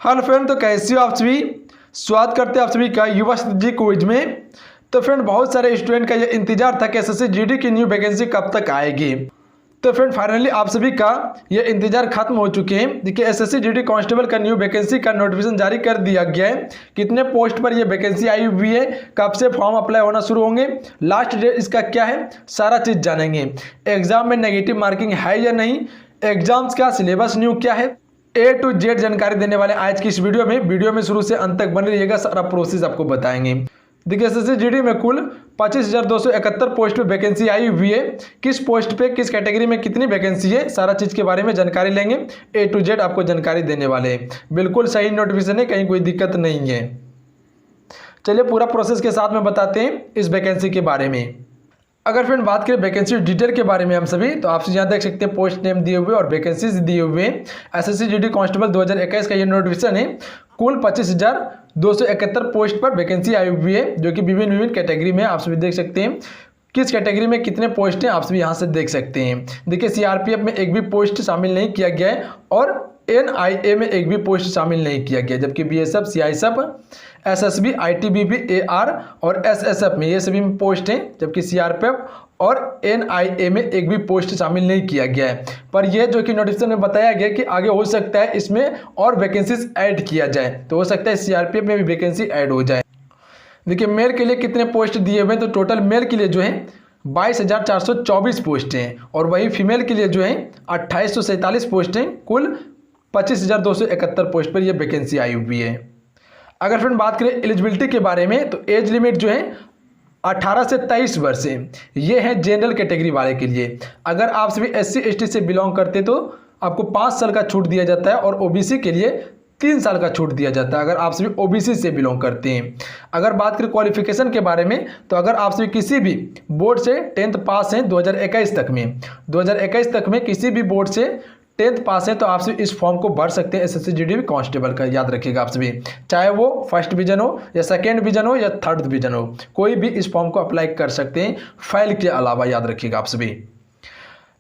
Hello friend, तो कैसे हो आप सभी। स्वागत करते हैं आप सभी का युवा जी क्विज में। तो फ्रेंड, बहुत सारे स्टूडेंट का ये इंतजार था कि एसएससी जीडी की न्यू वैकेंसी कब तक आएगी। तो फ्रेंड, फाइनली आप सभी का ये इंतजार खत्म हो चुके हैं। देखिए, एसएससी जीडी कांस्टेबल का न्यू वैकेंसी का नोटिफिकेशन जारी कर दिया गया है। कितने पोस्ट पर ये वैकेंसी आई हुई है, कब से फॉर्म अप्लाई होना शुरू होंगे, लास्ट डेट इसका क्या है, सारा चीज़ जानेंगे। एग्जाम में नेगेटिव मार्किंग है या नहीं, एग्जाम्स का सिलेबस न्यू क्या है, A to Z जानकारी देने वाले आज की इस वीडियो में शुरू से अंत तक बने रहिएगा। सारा प्रोसेस आपको बताएंगे। देखिए, एसएससी जीडी में कुल 25,271 पोस्ट पे वैकेंसी आई हुई है। किस पोस्ट पे किस कैटेगरी में कितनी वैकेंसी है, सारा चीज़ के बारे में जानकारी लेंगे। A to Z आपको जानकारी देने वाले हैं। बिल्कुल सही नोटिफिकेशन है, कहीं कोई दिक्कत नहीं है। चलिए पूरा प्रोसेस के साथ में बताते हैं इस वैकेंसी के बारे में। अगर फ्रेंड बात करें वैकेंसी डिटेल के बारे में हम सभी, तो आप यहाँ देख सकते हैं पोस्ट नेम दिए हुए और वैकेंसीज दिए हुए हैं। एसएससी जीडी कांस्टेबल 2021 का ये नोटिफिकेशन है। कुल 25,271 पोस्ट पर वैकेंसी आई हुई है, जो कि विभिन्न कैटेगरी में आप सभी देख सकते हैं। किस कैटेगरी में कितने पोस्ट हैं आप सभी यहाँ से देख सकते हैं। देखिए, सीआरपीएफ में एक भी पोस्ट शामिल नहीं किया गया है और एनआईए में एक भी पोस्ट शामिल नहीं किया गया, जबकि BSF, CISF, SSB, ITBP, AR और एसएसएफ में ये सभी पोस्ट हैं, जबकि सीआरपीएफ और एनआईए में एक भी पोस्ट शामिल नहीं किया गया है। पर यह जो कि नोटिफिकेशन में बताया गया कि आगे हो सकता है इसमें और वैकेंसीज ऐड किया जाए, तो हो सकता है सीआरपीएफ में भी वैकेंसी ऐड हो जाए। देखिए, मेल के लिए कितने पोस्ट दिए हुए हैं, तो टोटल मेल के लिए जो है 22,424 पोस्ट हैं और वही फीमेल के लिए जो है 2,847 पोस्ट हैं। कुल 25,271 पोस्ट पर यह वैकेंसी आई हुई है। अगर फ्रेंड बात करें एलिजिबिलिटी के बारे में, तो एज लिमिट जो है 18 से 23 वर्ष है। ये है जनरल कैटेगरी वाले के लिए। अगर आप सभी SC ST से बिलोंग करते तो आपको 5 साल का छूट दिया जाता है और OBC के लिए 3 साल का छूट दिया जाता है, अगर आप सभी OBC से बिलोंग करते हैं। अगर बात करें क्वालिफिकेशन के बारे में, तो अगर आप सभी किसी भी बोर्ड से 10th पास हैं 2021 तक में किसी भी बोर्ड से 10th पास है, तो आप सभी इस फॉर्म को भर सकते हैं। एसएससी जीडी कांस्टेबल का याद रखिएगा आप सभी, चाहे वो फर्स्ट डिवीजन हो या सेकेंड डिवीजन हो या थर्ड डिवीजन हो, कोई भी इस फॉर्म को अप्लाई कर सकते हैं, फाइल के अलावा। याद रखिएगा आप सभी।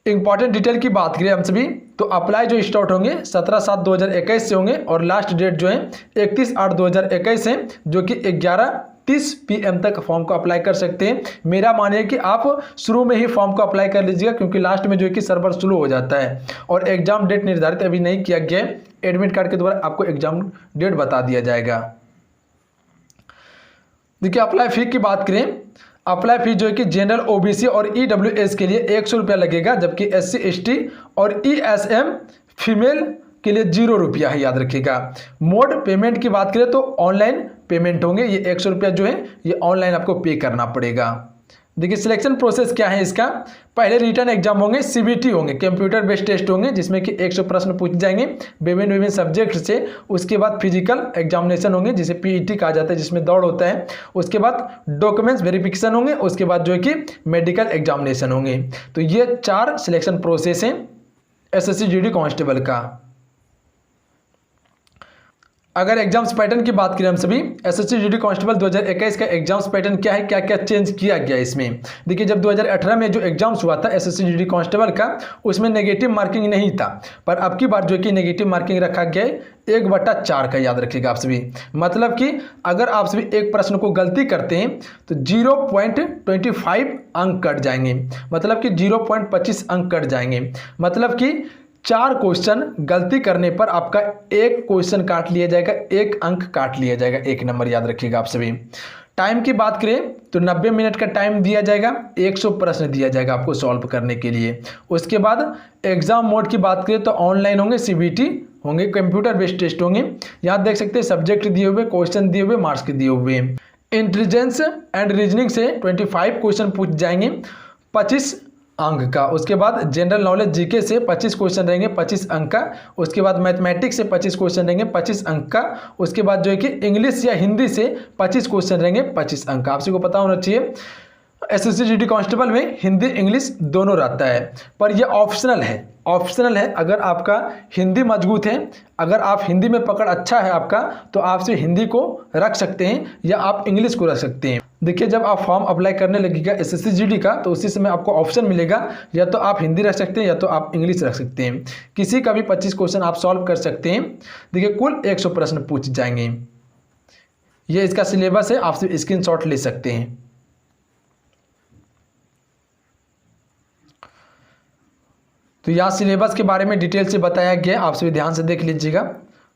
इंपॉर्टेंट डिटेल की बात करें हम सभी, तो अप्लाई जो स्टार्ट होंगे 17/7/2021 से होंगे और लास्ट डेट जो है 31/8/2021 है, जो कि 11:30 PM तक फॉर्म को अप्लाई कर सकते हैं। मेरा मानिए कि आप शुरू में ही फॉर्म को अप्लाई कर लीजिएगा, क्योंकि लास्ट में जो है कि सर्वर स्लो हो जाता है और एग्जाम डेट निर्धारित अभी नहीं किया गया है। एडमिट कार्ड के द्वारा आपको एग्जाम डेट बता दिया जाएगा। देखिए, अप्लाई फी की बात करें, अप्लाई फी जो है कि जनरल, OBC और EWS के लिए 100 रुपया लगेगा, जबकि SC ST और ESM फीमेल के लिए 0 रुपया है। याद रखिएगा। मोड पेमेंट की बात करें तो ऑनलाइन पेमेंट होंगे। ये 100 रुपया जो है ये ऑनलाइन आपको पे करना पड़ेगा। देखिए, सिलेक्शन प्रोसेस क्या है इसका। पहले रिटर्न एग्जाम होंगे, CBT होंगे, कंप्यूटर बेस्ड टेस्ट होंगे, जिसमें कि 100 प्रश्न पूछ जाएंगे विभिन्न सब्जेक्ट से। उसके बाद फिजिकल एग्जामिनेशन होंगे, जिसे PET कहा जाता है, जिसमें दौड़ होता है। उसके बाद डॉक्यूमेंट्स वेरिफिकेशन होंगे। उसके बाद जो है कि मेडिकल एग्जामिनेशन होंगे। तो ये 4 सिलेक्शन प्रोसेस हैं एसएससी जीडी कांस्टेबल का। अगर एग्जाम्स पैटर्न की बात करें हम सभी, एसएससी जीडी कांस्टेबल 2021 का एग्जाम्स पैटर्न क्या है, क्या क्या चेंज किया गया इसमें। देखिए, जब 2018 में जो एग्जाम्स हुआ था एसएससी जीडी कांस्टेबल का, उसमें नेगेटिव मार्किंग नहीं था, पर अब की बार जो कि नेगेटिव मार्किंग रखा गया है 1/4 का। याद रखिएगा आप सभी। मतलब कि अगर आप सभी एक प्रश्न को गलती करते हैं तो 0.25 अंक कट जाएंगे, मतलब कि 0.25 अंक कट जाएंगे। मतलब कि 4 क्वेश्चन गलती करने पर आपका 1 क्वेश्चन काट लिया जाएगा, 1 अंक काट लिया जाएगा, 1 नंबर। याद रखिएगा आप सभी। टाइम की बात करें तो 90 मिनट का टाइम दिया जाएगा, 100 प्रश्न दिया जाएगा आपको सॉल्व करने के लिए। उसके बाद एग्जाम मोड की बात करें तो ऑनलाइन होंगे, CBT होंगे, कंप्यूटर बेस्ड टेस्ट होंगे। यहाँ देख सकते हैं सब्जेक्ट दिए हुए, क्वेश्चन दिए हुए, मार्क्स के दिए हुए। इंटेलिजेंस एंड रीजनिंग से 25 क्वेश्चन पूछ जाएंगे, 25 अंक का। उसके बाद जनरल नॉलेज GK से 25 क्वेश्चन रहेंगे, 25 अंक का। उसके बाद मैथमेटिक्स से 25 क्वेश्चन रहेंगे, 25 अंक का। उसके बाद जो है कि इंग्लिश या हिंदी से 25 क्वेश्चन रहेंगे, 25 अंक का। आप सभी को पता होना चाहिए एसएससी जीडी कांस्टेबल में हिंदी इंग्लिश दोनों रहता है, पर यह ऑप्शनल है। अगर आपका हिंदी मजबूत है, अगर आप हिंदी में पकड़ अच्छा है आपका, तो आप से हिंदी को रख सकते हैं या आप इंग्लिश को रख सकते हैं। देखिए जब आप फॉर्म अप्लाई करने लगेगा एसएससी जीडी का तो उसी समय आपको ऑप्शन मिलेगा, या तो आप हिंदी रख सकते हैं या तो आप इंग्लिश रख सकते हैं। किसी का भी 25 क्वेश्चन आप सॉल्व कर सकते हैं। देखिए कुल 100 प्रश्न पूछ जाएंगे। ये इसका सिलेबस है, आप सिर्फ स्क्रीनशॉट ले सकते हैं। तो यहाँ सिलेबस के बारे में डिटेल से बताया गया है, आप सभी ध्यान से देख लीजिएगा,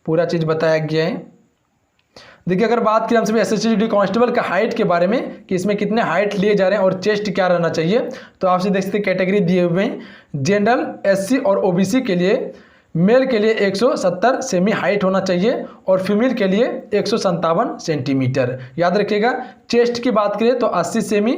पूरा चीज़ बताया गया है। देखिए अगर बात करें हम सभी एसएससी जीडी कांस्टेबल का हाइट के बारे में कि इसमें कितने हाइट लिए जा रहे हैं और चेस्ट क्या रहना चाहिए, तो आपसे देख सकते कैटेगरी दिए हुए हैं। जनरल, एससी और ओबीसी के लिए मेल के लिए 170 सेमी हाइट होना चाहिए और फीमेल के लिए 157 सेंटीमीटर। याद रखिएगा। चेस्ट की बात करें तो 80 सेमी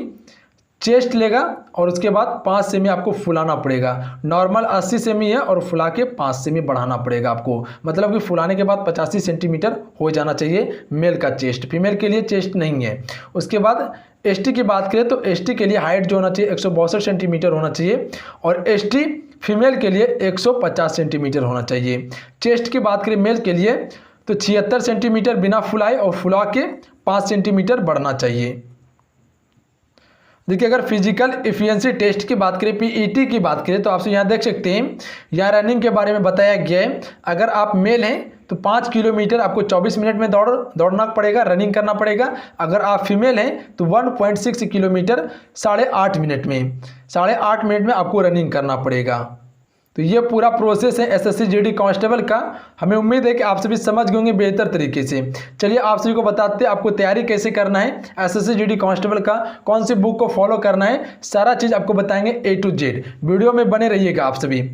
चेस्ट लेगा और उसके बाद 5 सेमी आपको फुलाना पड़ेगा। नॉर्मल 80 सेमी है और फुला के 5 सेमी बढ़ाना पड़ेगा आपको, मतलब कि फुलाने के बाद 85 सेंटीमीटर हो जाना चाहिए मेल का चेस्ट। फीमेल के लिए चेस्ट नहीं है। उसके बाद एसटी की बात करें तो एसटी के लिए हाइट जो होना चाहिए 162 सेंटीमीटर होना चाहिए और एसटी फीमेल के लिए 150 सेंटीमीटर होना चाहिए। चेस्ट की बात करें मेल के लिए तो 76 सेंटीमीटर बिना फुलाए और फुला के 5 सेंटीमीटर बढ़ना चाहिए। देखिए अगर फिजिकल एफिशिएंसी टेस्ट की बात करें, पीईटी की बात करें, तो आपसे यहाँ देख सकते हैं, यहाँ रनिंग के बारे में बताया गया है। अगर आप मेल हैं तो 5 किलोमीटर आपको 24 मिनट में दौड़ना पड़ेगा, रनिंग करना पड़ेगा। अगर आप फीमेल हैं तो 1.6 किलोमीटर 8.5 मिनट में 8.5 मिनट में आपको रनिंग करना पड़ेगा। तो ये पूरा प्रोसेस है एसएससी जीडी कांस्टेबल का। हमें उम्मीद है कि आप सभी समझ गए होंगे बेहतर तरीके से। चलिए आप सभी को बताते हैं आपको तैयारी कैसे करना है एसएससी जीडी कांस्टेबल का, कौन सी बुक को फॉलो करना है, सारा चीज़ आपको बताएंगे A to Z। वीडियो में बने रहिएगा आप सभी।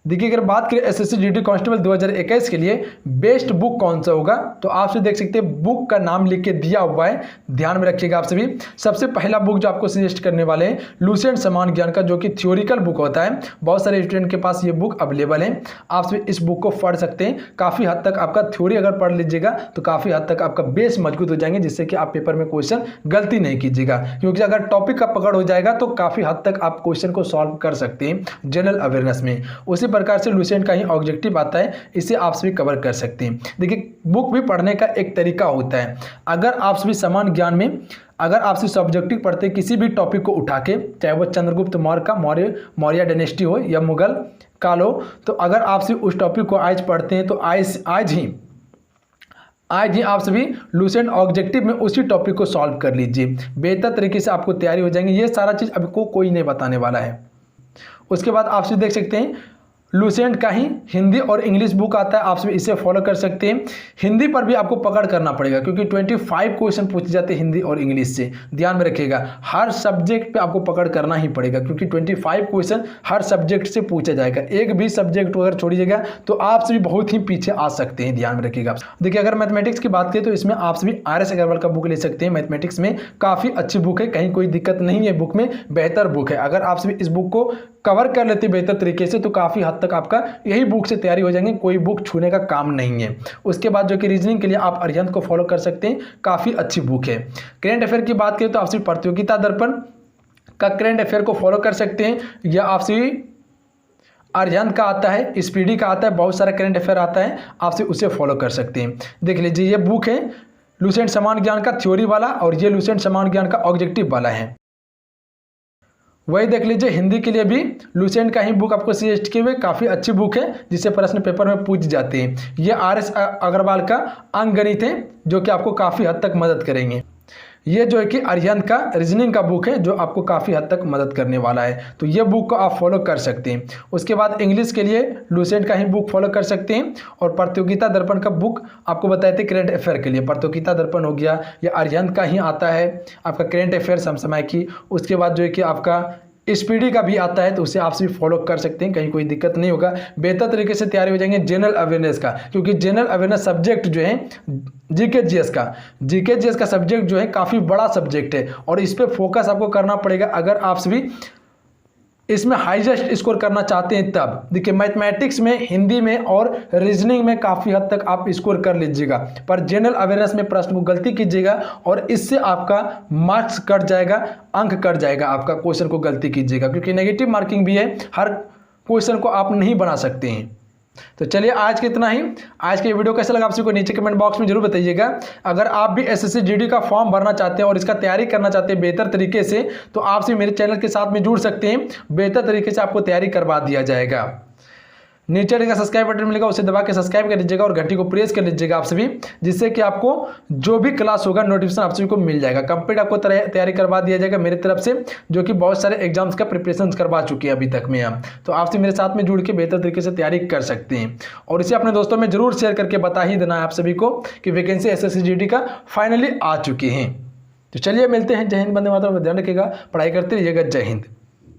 देखिए अगर बात करें एसएससी जीडी कांस्टेबल 2021 के लिए बेस्ट बुक कौन सा होगा, तो आप से देख सकते हैं बुक का नाम लिख के दिया हुआ है, ध्यान में रखिएगा आप सभी। सबसे पहला बुक जो आपको सजेस्ट करने वाले हैं लुसेंट समान ज्ञान का, जो कि थ्योरिकल बुक होता है। बहुत सारे स्टूडेंट के पास ये बुक अवेलेबल है, आप सभी इस बुक को पढ़ सकते हैं। काफ़ी हद तक आपका थ्योरी अगर पढ़ लीजिएगा तो काफ़ी हद तक आपका बेस मजबूत हो जाएंगे, जिससे कि आप पेपर में क्वेश्चन गलती नहीं कीजिएगा। क्योंकि अगर टॉपिक का पकड़ हो जाएगा तो काफ़ी हद तक आप क्वेश्चन को सॉल्व कर सकते हैं जनरल अवेयरनेस में। उसी प्रकार से लुसेंट का ही ऑब्जेक्टिव आता है, इसे आप सभी कवर कर सकते हैं। देखिए बुक भी पढ़ने का एक तरीका होता है। अगर आप सभी समान ज्ञान में अगर आप सभी सब्जेक्टिव पढ़ते हैं किसी भी टॉपिक को उठा के, चाहे वो चंद्रगुप्त मौर्य का मौर्य डायनेस्टी हो या मुगल काल हो, तो अगर आप सभी उस टॉपिक को आज पढ़ते हैं तो आज ही आप सभी लुसेंट ऑब्जेक्टिव में उसी टॉपिक को सॉल्व कर लीजिए। बेहतर तरीके से आपको तैयारी हो जाएंगी। ये सारा चीज़ आपको कोई नहीं बताने वाला है। उसके बाद आप सभी देख सकते हैं लुसेंट का ही हिंदी और इंग्लिश बुक आता है, आप सभी इसे फॉलो कर सकते हैं। हिंदी पर भी आपको पकड़ करना पड़ेगा क्योंकि 25 क्वेश्चन पूछे जाते हैं हिंदी और इंग्लिश से। ध्यान में रखिएगा, हर सब्जेक्ट पे आपको पकड़ करना ही पड़ेगा क्योंकि 25 क्वेश्चन हर सब्जेक्ट से पूछा जाएगा। एक भी सब्जेक्ट अगर छोड़िएगा तो आप सभी बहुत ही पीछे आ सकते हैं। ध्यान में रखिएगा। देखिए अगर मैथमेटिक्स की बात करें तो इसमें आप सभी RS अग्रवाल का बुक ले सकते हैं। मैथमेटिक्स में काफ़ी अच्छी बुक है, कहीं कोई दिक्कत नहीं है, बुक में बेहतर बुक है। अगर आप सभी इस बुक को कवर कर लेते बेहतर तरीके से तो काफ़ी हद तक आपका यही बुक से तैयारी हो जाएंगे, कोई बुक छूने का काम नहीं है। उसके बाद जो कि रीजनिंग के लिए आप अरिहंत को फॉलो कर सकते हैं, काफ़ी अच्छी बुक है। करेंट अफेयर की बात करें तो आप सिर्फ प्रतियोगिता दर्पण का करेंट अफेयर को फॉलो कर सकते हैं, या आप सभी अरिहंत का आता है, स्पीडी का आता है, बहुत सारा करेंट अफेयर आता है, आप सिर्फ उसे फॉलो कर सकते हैं। देख लीजिए ये बुक है लुसेंट समान ज्ञान का थ्योरी वाला और ये लुसेंट समान ज्ञान का ऑब्जेक्टिव वाला है। वही देख लीजिए हिंदी के लिए भी लुसेंट का ही बुक आपको सजेस्ट किए हुए, काफ़ी अच्छी बुक है जिसे प्रश्न पेपर में पूछ जाते हैं। ये RS अग्रवाल का अंकगणित है जो कि आपको काफ़ी हद तक मदद करेंगे। ये जो है कि अरिहंत का रीजनिंग का बुक है जो आपको काफ़ी हद तक मदद करने वाला है, तो ये बुक को आप फॉलो कर सकते हैं। उसके बाद इंग्लिश के लिए लुसेंट का ही बुक फॉलो कर सकते हैं और प्रतियोगिता दर्पण का बुक आपको बताए थे करेंट अफेयर के लिए। प्रतियोगिता दर्पण हो गया या अरिहंत का ही आता है आपका करेंट अफेयर समसमय की। उसके बाद जो है कि आपका स्पीडी का भी आता है, तो उसे आप भी फॉलो कर सकते हैं, कहीं कोई दिक्कत नहीं होगा। बेहतर तरीके से तैयारी हो जाएंगे जनरल अवेयरनेस का, क्योंकि जनरल अवेयरनेस सब्जेक्ट जो है जीके जीएस का सब्जेक्ट जो है काफ़ी बड़ा सब्जेक्ट है और इस पर फोकस आपको करना पड़ेगा अगर आप सभी इसमें हाईएस्ट स्कोर करना चाहते हैं। तब देखिए मैथमेटिक्स में, हिंदी में और रीजनिंग में काफ़ी हद तक आप स्कोर कर लीजिएगा, पर जनरल अवेयरनेस में प्रश्न को गलती कीजिएगा और इससे आपका मार्क्स कट जाएगा, अंक कट जाएगा आपका, क्वेश्चन को गलती कीजिएगा, क्योंकि नेगेटिव मार्किंग भी है, हर क्वेश्चन को आप नहीं बना सकते हैं। तो चलिए आज के इतना ही। आज के वीडियो कैसा लगा आप सभी को नीचे कमेंट बॉक्स में जरूर बताइएगा। अगर आप भी एसएससी जीडी का फॉर्म भरना चाहते हैं और इसका तैयारी करना चाहते हैं बेहतर तरीके से, तो आप सभी मेरे चैनल के साथ में जुड़ सकते हैं। बेहतर तरीके से आपको तैयारी करवा दिया जाएगा। नीचे का सब्सक्राइब बटन मिलेगा, उसे दबा के सब्सक्राइब कर लीजिएगा और घंटी को प्रेस कर लीजिएगा आप सभी, जिससे कि आपको जो भी क्लास होगा नोटिफिकेशन आप सभी को मिल जाएगा। कंप्लीट आपको तैयारी करवा दिया जाएगा मेरी तरफ से, जो कि बहुत सारे एग्जाम्स का प्रिपरेशन करवा चुके हैं अभी तक में हम। तो आपसे मेरे साथ में जुड़ के बेहतर तरीके से तैयारी कर सकते हैं और इसे अपने दोस्तों में जरूर शेयर करके बता ही देना है आप सभी को कि वैकेंसी एसएससी जीडी का फाइनली आ चुकी है। तो चलिए मिलते हैं। जय हिंद, वंदे मातरम। ध्यान रखिएगा, पढ़ाई करते रहिएगा। जय हिंद।